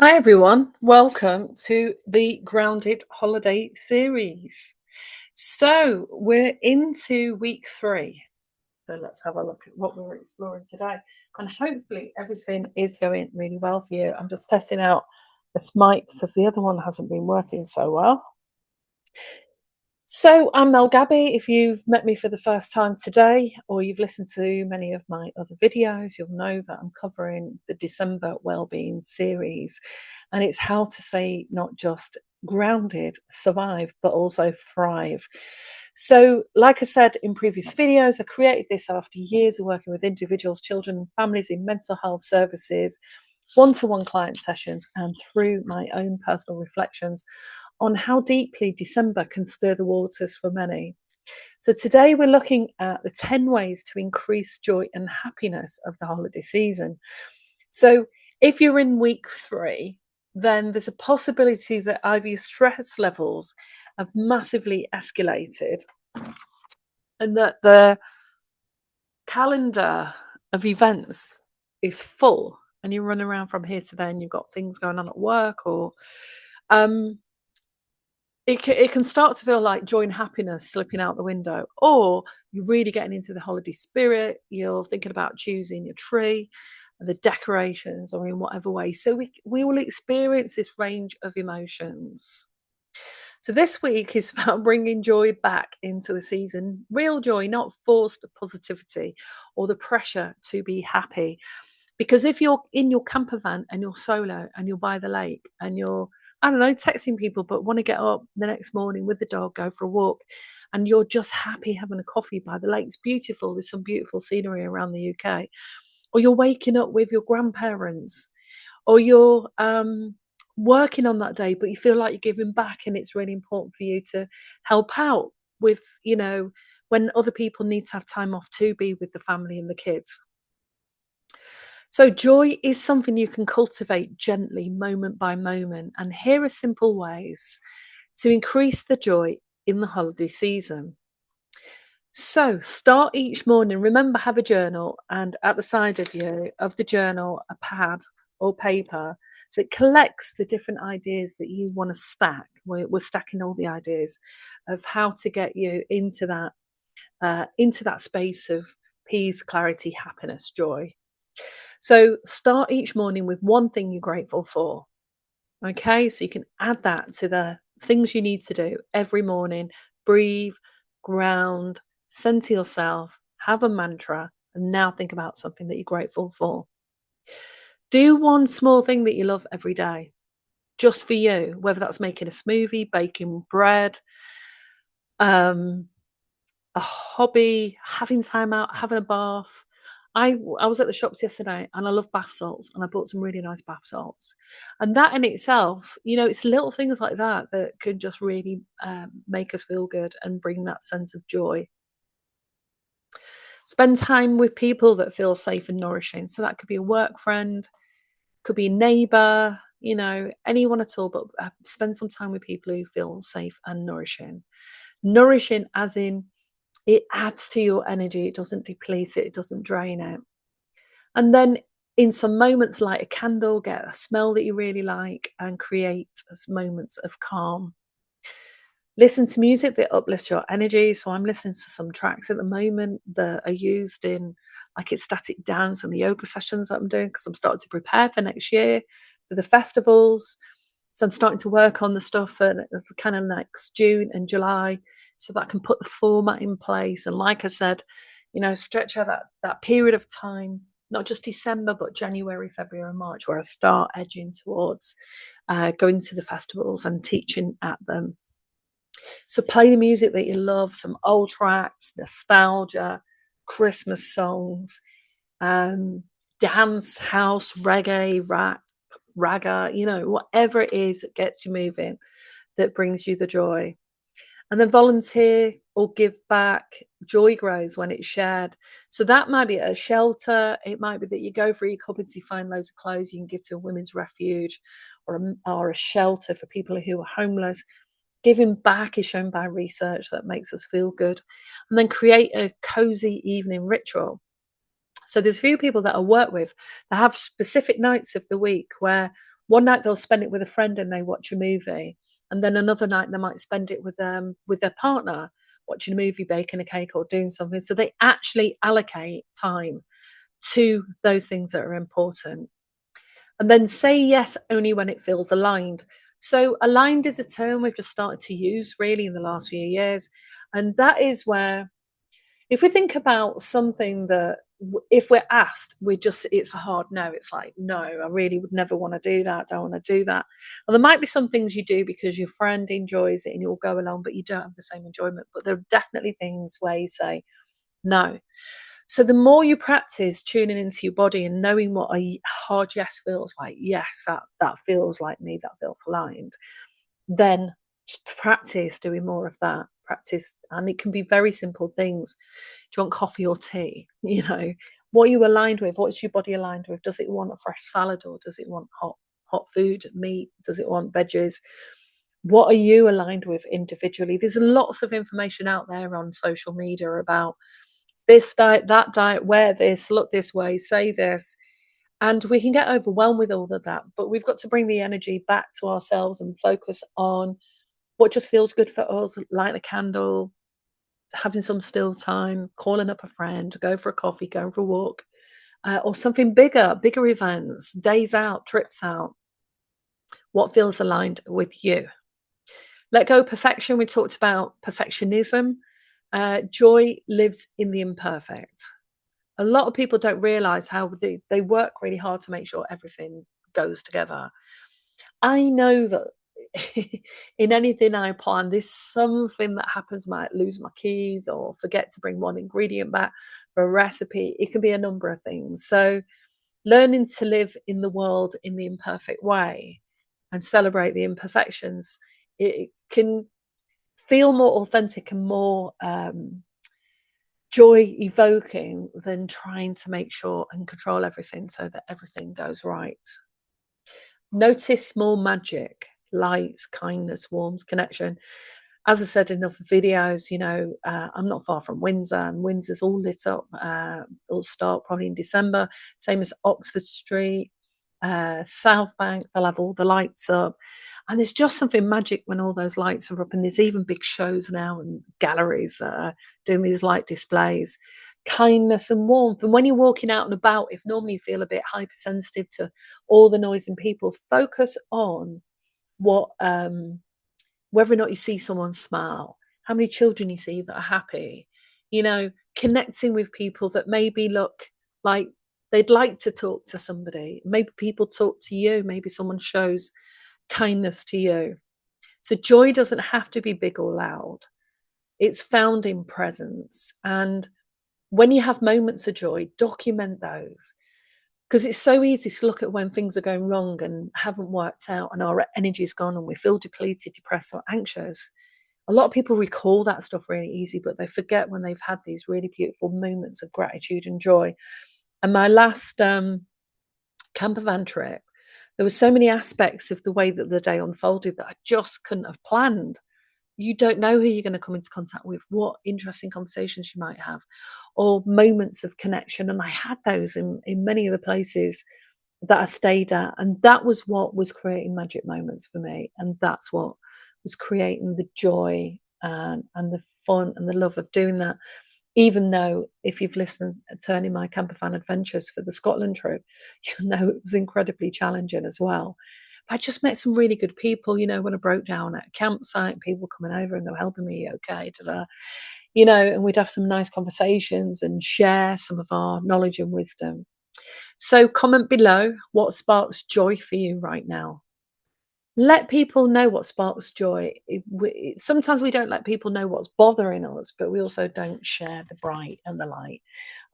Hi everyone, welcome to the Grounded Holiday series. So we're into week 3. So let's have a look at what we're exploring today. And hopefully everything is going really well for you. I'm just testing out this mic because the other one hasn't been working so well. So I'm Mel Gabby. If you've met me for the first time today, or you've listened to many of my other videos, you'll know that I'm covering the December Wellbeing series. And it's how to say not just grounded, survive, but also thrive. So, like I said in previous videos, I created this after years of working with individuals, children, and families in mental health services, one-to-one client sessions, and through my own personal reflections on how deeply December can stir the waters for many. So today we're looking at the 10 ways to increase joy and happiness of the holiday season. So if you're in week 3, then there's a possibility that either your stress levels have massively escalated and that the calendar of events is full and you run around from here to there and you've got things going on at work, or um, it can start to feel like joy and happiness slipping out the window, or you're really getting into the holiday spirit. You're thinking about choosing your tree, the decorations, or in whatever way. So we will experience this range of emotions. So this week is about bringing joy back into the season, real joy, not forced positivity or the pressure to be happy. Because if you're in your camper van and you're solo and you're by the lake and you're, I don't know, texting people, but want to get up the next morning with the dog, go for a walk, and you're just happy having a coffee by the lake. It's beautiful. There's some beautiful scenery around the UK. Or you're waking up with your grandparents, or you're working on that day, but you feel like you're giving back, and it's really important for you to help out with, when other people need to have time off to be with the family and the kids. So, joy is something you can cultivate gently, moment by moment. And here are simple ways to increase the joy in the holiday season. So, start each morning. Remember, have a journal, and at the side of the journal, a pad or paper that collects the different ideas that you want to stack. We're stacking all the ideas of how to get you into that space of peace, clarity, happiness, joy. So start each morning with one thing you're grateful for. Okay, so you can add that to the things you need to do every morning. Breathe, ground, center yourself, have a mantra, and now think about something that you're grateful for. Do one small thing that you love every day, just for you, whether that's making a smoothie, baking bread, um, a hobby, having time out, having a bath. I was at the shops yesterday and I love bath salts, and I bought some really nice bath salts. And that in itself, it's little things like that that can just really make us feel good and bring that sense of joy. Spend time with people that feel safe and nourishing. So that could be a work friend, could be a neighbor, anyone at all, but spend some time with people who feel safe and nourishing. Nourishing as in it adds to your energy, it doesn't deplete it, it doesn't drain it. And then in some moments, light a candle, get a smell that you really like, and create moments of calm. Listen to music that uplifts your energy. So I'm listening to some tracks at the moment that are used in like ecstatic dance and the yoga sessions that I'm doing, because I'm starting to prepare for next year for the festivals. So I'm starting to work on the stuff for kind of next June and July, so that I can put the format in place. And like I said, stretch out that period of time, not just December, but January, February, and March, where I start edging towards going to the festivals and teaching at them. So play the music that you love, some old tracks, nostalgia, Christmas songs, um, dance, house, reggae, rap, raga, whatever it is that gets you moving, that brings you the joy. And then volunteer or give back. Joy grows when it's shared. So that might be at a shelter. It might be that you go for your cupboards, you find loads of clothes you can give to a women's refuge, or a shelter for people who are homeless. Giving back is shown by research that makes us feel good. And then create a cozy evening ritual. So there's a few people that I work with that have specific nights of the week where One night they'll spend it with a friend and they watch a movie, and then another night they might spend it with their partner, watching a movie, baking a cake, or doing something. So they actually allocate time to those things that are important. And then say yes only when it feels aligned. So aligned is a term we've just started to use really in the last few years. And that is where, if we think about something that if we're asked, it's a hard no. It's like, no, I really would never want to do that. Don't want to do that. And there might be some things you do because your friend enjoys it and you'll go along, but you don't have the same enjoyment. But there are definitely things where you say no. So the more you practice tuning into your body and knowing what a hard yes feels like, yes, that feels like me, that feels aligned, then just practice doing more of that. Practice, and it can be very simple things. Do you want coffee or tea? What are you aligned with? What's your body aligned with? Does it want a fresh salad, or does it want hot food, meat? Does it want veggies? What are you aligned with individually? There's lots of information out there on social media about this diet, that diet, wear this, look this way, say this. And we can get overwhelmed with all of that, but we've got to bring the energy back to ourselves and focus on what just feels good for us. Light a candle, having some still time, calling up a friend, go for a coffee, going for a walk, or something bigger events, days out, trips out. What feels aligned with you? Let go of perfection. We talked about perfectionism. Joy lives in the imperfect. A lot of people don't realize how they work really hard to make sure everything goes together. I know that in anything I plan, there's something that happens. Might lose my keys or forget to bring one ingredient back for a recipe. It can be a number of things. So learning to live in the world in the imperfect way and celebrate the imperfections, it can feel more authentic and more joy evoking than trying to make sure and control everything so that everything goes right. Notice small magic, lights, kindness, warmth, connection. As I said in other videos, I'm not far from Windsor, and Windsor's all lit up. It'll start probably in December, same as Oxford Street, South Bank. They'll have all the lights up. And there's just something magic when all those lights are up. And there's even big shows now and galleries that are doing these light displays. Kindness and warmth. And when you're walking out and about, if normally you feel a bit hypersensitive to all the noise and people, focus on what whether or not you see someone smile, how many children you see that are happy, connecting with people that maybe look like they'd like to talk to somebody. Maybe people talk to you, maybe someone shows kindness to you. So joy doesn't have to be big or loud. It's found in presence. And when you have moments of joy, document those. Because it's so easy to look at when things are going wrong and haven't worked out and our energy's gone and we feel depleted, depressed, or anxious. A lot of people recall that stuff really easy, but they forget when they've had these really beautiful moments of gratitude and joy. And my last camper van trip, there were so many aspects of the way that the day unfolded that I just couldn't have planned. You don't know who you're going to come into contact with, what interesting conversations you might have, or moments of connection. And I had those in many of the places that I stayed at. And that was what was creating magic moments for me. And that's what was creating the joy and the fun and the love of doing that. Even though if you've listened to any of my camper van adventures for the Scotland trip, you'll know it was incredibly challenging as well. But I just met some really good people, when I broke down at a campsite, people coming over and they were helping me, okay, and we'd have some nice conversations and share some of our knowledge and wisdom. So comment below what sparks joy for you right now. Let people know what sparks joy. Sometimes we don't let people know what's bothering us, but we also don't share the bright and the light.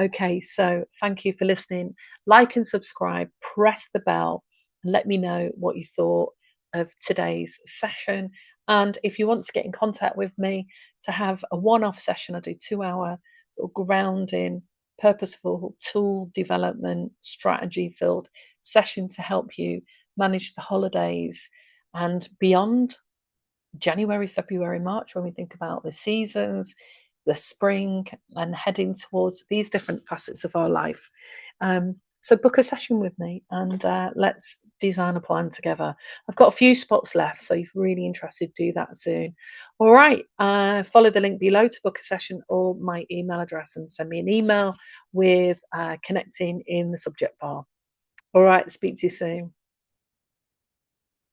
Okay, so thank you for listening. Like and subscribe, press the bell, and let me know what you thought of today's session. And if you want to get in contact with me to have a one-off session, I do 2-hour sort of grounding, purposeful tool development, strategy filled session to help you manage the holidays and beyond. January, February, March, when we think about the seasons, the spring, and heading towards these different facets of our life. So book a session with me and let's design a plan together. I've got a few spots left, so if you're really interested, do that soon. All right, follow the link below to book a session or my email address and send me an email with connecting in the subject bar. All right, speak to you soon.